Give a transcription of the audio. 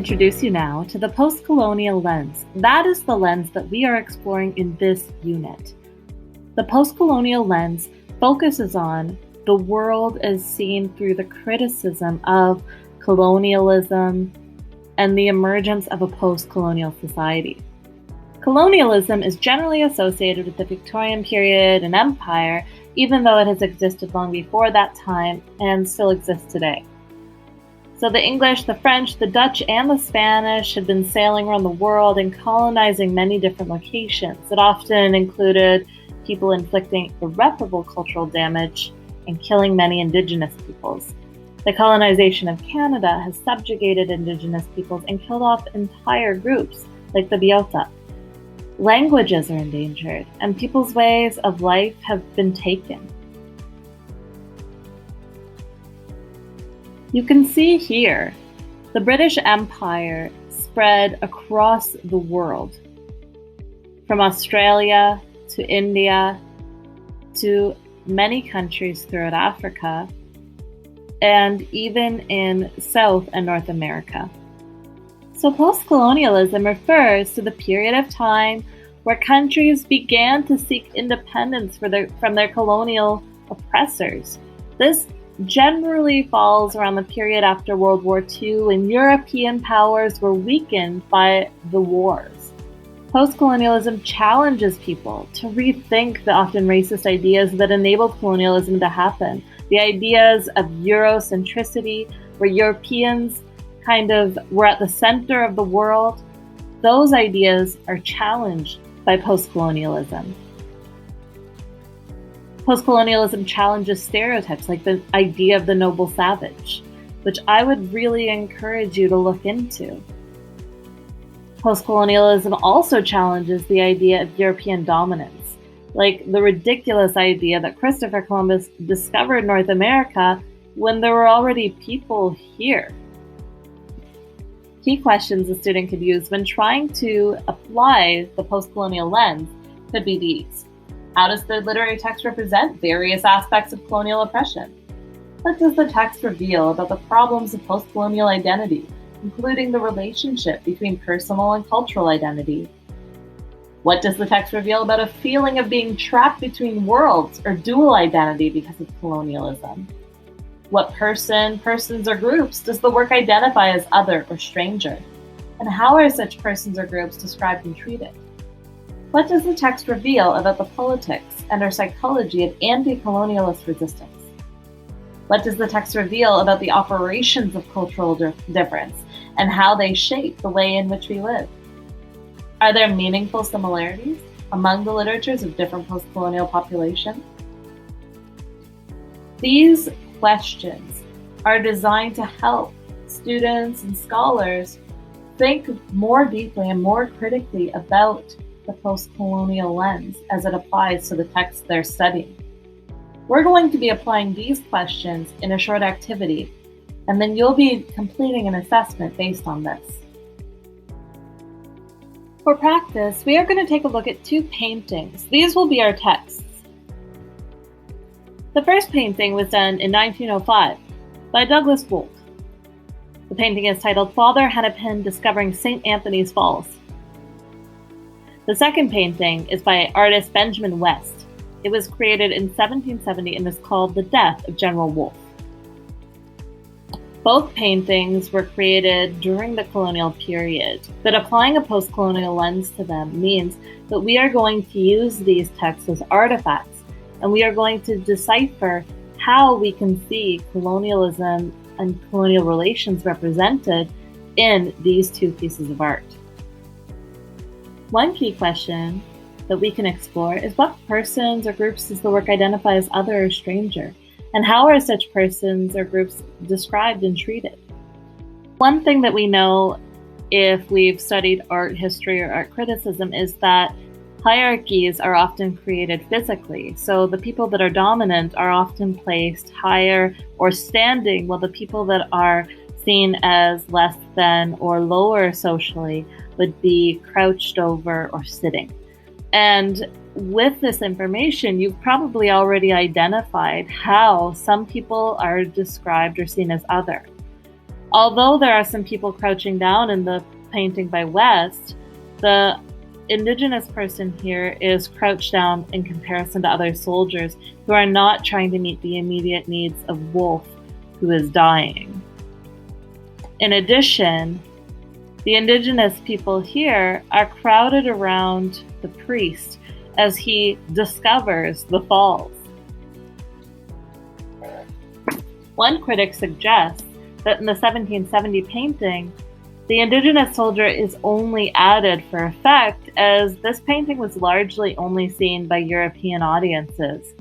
introduce you now to the Post-Colonial Lens. That is the lens that we are exploring in this unit. The Post-Colonial Lens focuses on the world as seen through the criticism of colonialism and the emergence of a post-colonial society. Colonialism is generally associated with the Victorian period and empire, even though it has existed long before that time and still exists today. So the English, the French, the Dutch, and the Spanish had been sailing around the world and colonizing many different locations. It often included people inflicting irreparable cultural damage and killing many Indigenous peoples. The colonization of Canada has subjugated Indigenous peoples and killed off entire groups, like the Biota. Languages are endangered, and people's ways of life have been taken. You can see here, the British Empire spread across the world, from Australia to India to many countries throughout Africa, and even in South and North America. So post-colonialism refers to the period of time where countries began to seek independence from their colonial oppressors. This generally falls around the period after World War II, when European powers were weakened by the wars. Post-colonialism challenges people to rethink the often racist ideas that enabled colonialism to happen. The ideas of Eurocentricity, where Europeans kind of were at the center of the world, those ideas are challenged by post-colonialism. Post-colonialism challenges stereotypes like the idea of the noble savage, which I would really encourage you to look into. Post-colonialism also challenges the idea of European dominance, like the ridiculous idea that Christopher Columbus discovered North America when there were already people here. Key questions a student could use when trying to apply the post-colonial lens could be these. How does the literary text represent various aspects of colonial oppression? What does the text reveal about the problems of post-colonial identity, including the relationship between personal and cultural identity? What does the text reveal about a feeling of being trapped between worlds or dual identity because of colonialism? What persons, or groups does the work identify as other or stranger? And how are such persons or groups described and treated? What does the text reveal about the politics and or psychology of anti-colonialist resistance? What does the text reveal about the operations of cultural difference and how they shape the way in which we live? Are there meaningful similarities among the literatures of different post-colonial populations? These questions are designed to help students and scholars think more deeply and more critically about the post-colonial lens as it applies to the text they're studying. We're going to be applying these questions in a short activity, and then you'll be completing an assessment based on this. For practice, we are going to take a look at two paintings. These will be our texts. The first painting was done in 1905 by Douglas Wolfe. The painting is titled Father Hennepin Discovering St. Anthony's Falls. The second painting is by artist Benjamin West. It was created in 1770 and is called The Death of General Wolfe. Both paintings were created during the colonial period, but applying a post-colonial lens to them means that we are going to use these texts as artifacts, and we are going to decipher how we can see colonialism and colonial relations represented in these two pieces of art. One key question that we can explore is what persons or groups does the work identify as other or stranger, and how are such persons or groups described and treated? One thing that we know if we've studied art history or art criticism is that hierarchies are often created physically. So the people that are dominant are often placed higher or standing, while the people that are seen as less than or lower socially would be crouched over or sitting. And with this information, you've probably already identified how some people are described or seen as other. Although there are some people crouching down in the painting by West, the indigenous person here is crouched down in comparison to other soldiers who are not trying to meet the immediate needs of Wolfe, who is dying. In addition, the indigenous people here are crowded around the priest as he discovers the falls. One critic suggests that in the 1770 painting, the indigenous soldier is only added for effect, as this painting was largely only seen by European audiences,